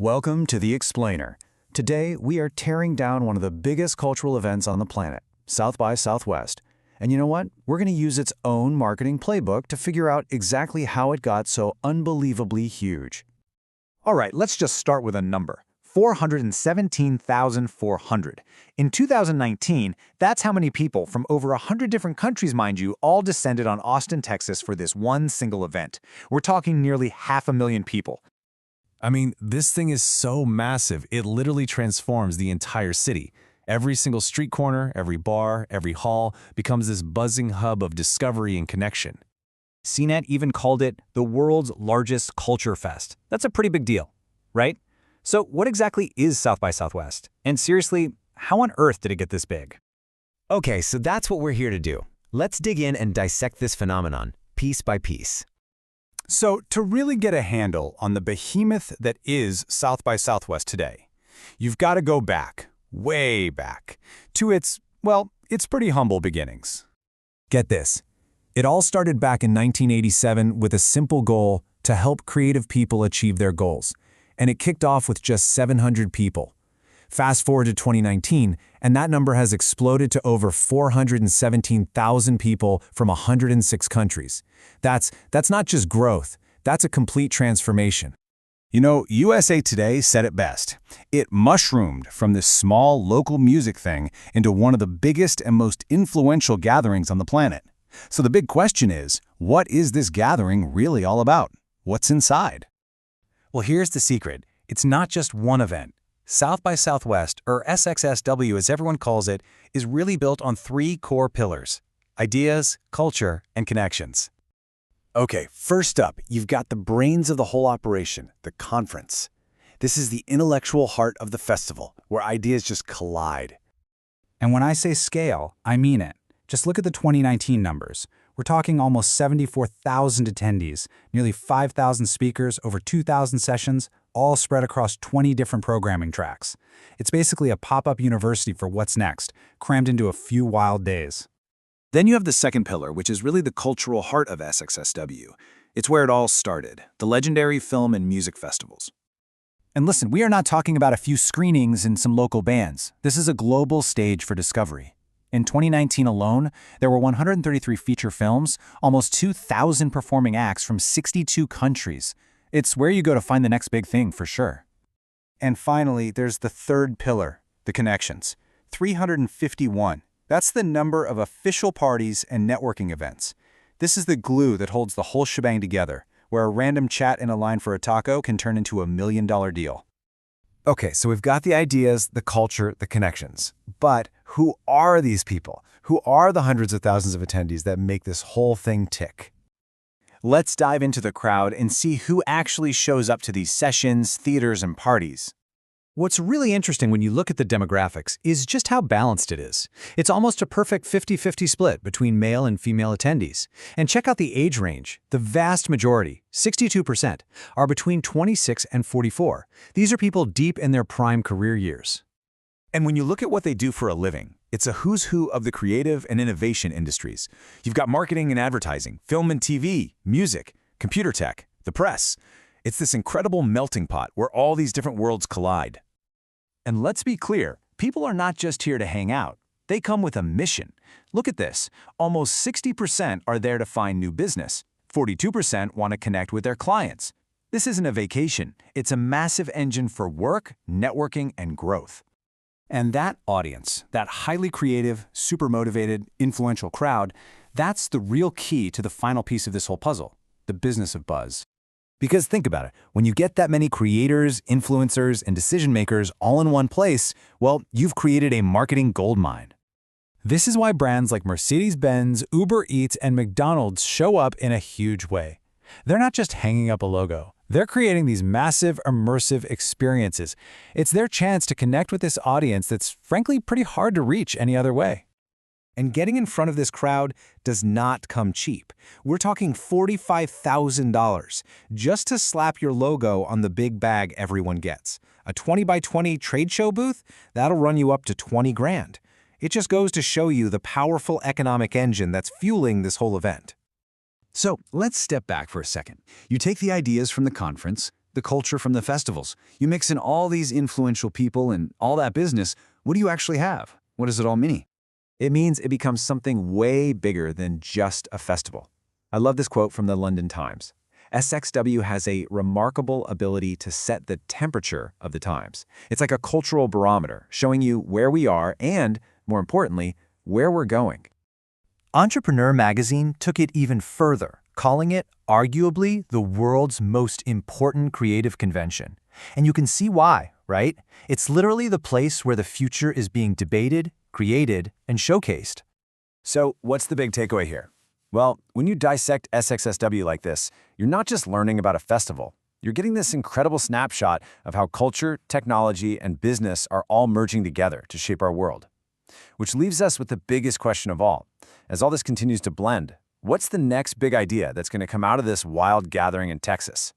Welcome to The Explainer. Today, we are tearing down one of the biggest cultural events on the planet, South by Southwest. And you know what? We're going to use its own marketing playbook to figure out exactly how it got so unbelievably huge. All right, let's just start with a number. 417,400. In 2019, that's how many people from over 100 different countries, mind you, all descended on Austin, Texas for this one single event. We're talking nearly 500,000 people. I mean, this thing is so massive, it literally transforms the entire city. Every single street corner, every bar, every hall becomes this buzzing hub of discovery and connection. CNET even called it the world's largest culture fest. That's a pretty big deal, right? So what exactly is South by Southwest? And seriously, how on earth did it get this big? Okay, so that's what we're here to do. Let's dig in and dissect this phenomenon, piece by piece. So, to really get a handle on the behemoth that is South by Southwest today, you've got to go back, way back, to its pretty humble beginnings. Get this. It all started back in 1987 with a simple goal to help creative people achieve their goals. And it kicked off with just 700 people. Fast forward to 2019, and that number has exploded to over 417,000 people from 106 countries. That's not just growth, that's a complete transformation. You know, USA Today said it best. It mushroomed from this small local music thing into one of the biggest and most influential gatherings on the planet. So the big question is, what is this gathering really all about? What's inside? Well, here's the secret. It's not just one event. South by Southwest, or SXSW as everyone calls it, is really built on three core pillars: ideas, culture, and connections. Okay, first up, you've got the brains of the whole operation, the conference. This is the intellectual heart of the festival, where ideas just collide. And when I say scale, I mean it. Just look at the 2019 numbers. We're talking almost 74,000 attendees, nearly 5,000 speakers, over 2,000 sessions, all spread across 20 different programming tracks. It's basically a pop-up university for what's next, crammed into a few wild days. Then you have the second pillar, which is really the cultural heart of SXSW. It's where it all started, the legendary film and music festivals. And listen, we are not talking about a few screenings and some local bands. This is a global stage for discovery. In 2019 alone, there were 133 feature films, almost 2,000 performing acts from 62 countries. It's where you go to find the next big thing, for sure. And finally, there's the third pillar, the connections. 351. That's the number of official parties and networking events. This is the glue that holds the whole shebang together, where a random chat in a line for a taco can turn into a $1 million deal. Okay, so we've got the ideas, the culture, the connections. But who are these people? Who are the hundreds of thousands of attendees that make this whole thing tick? Let's dive into the crowd and see who actually shows up to these sessions, theaters, and parties. What's really interesting when you look at the demographics is just how balanced it is. It's almost a perfect 50-50 split between male and female attendees. And check out the age range. The vast majority, 62%, are between 26 and 44. These are people deep in their prime career years. And when you look at what they do for a living, it's a who's who of the creative and innovation industries. You've got marketing and advertising, film and TV, music, computer tech, the press. It's this incredible melting pot where all these different worlds collide. And let's be clear, people are not just here to hang out. They come with a mission. Look at this. Almost 60% are there to find new business. 42% want to connect with their clients. This isn't a vacation. It's a massive engine for work, networking, and growth. And that audience, that highly creative, super motivated, influential crowd, that's the real key to the final piece of this whole puzzle, the business of buzz. Because think about it, when you get that many creators, influencers, and decision makers all in one place, well, you've created a marketing goldmine. This is why brands like Mercedes-Benz, Uber Eats, and McDonald's show up in a huge way. They're not just hanging up a logo. They're creating these massive, immersive experiences. It's their chance to connect with this audience that's frankly pretty hard to reach any other way. And getting in front of this crowd does not come cheap. We're talking $45,000 just to slap your logo on the big bag everyone gets. A 20 by 20 trade show booth? That'll run you up to 20 grand. It just goes to show you the powerful economic engine that's fueling this whole event. So let's step back for a second. You take the ideas from the conference, the culture from the festivals. You mix in all these influential people and all that business, what do you actually have? What does it all mean? It means it becomes something way bigger than just a festival. I love this quote from the London Times. SXSW has a remarkable ability to set the temperature of the times. It's like a cultural barometer, showing you where we are and, more importantly, where we're going. Entrepreneur magazine took it even further, calling it arguably the world's most important creative convention. And you can see why, right? It's literally the place where the future is being debated, created, and showcased. So, what's the big takeaway here? Well, when you dissect SXSW like this, you're not just learning about a festival. You're getting this incredible snapshot of how culture, technology, and business are all merging together to shape our world. Which leaves us with the biggest question of all. As all this continues to blend, what's the next big idea that's going to come out of this wild gathering in Texas?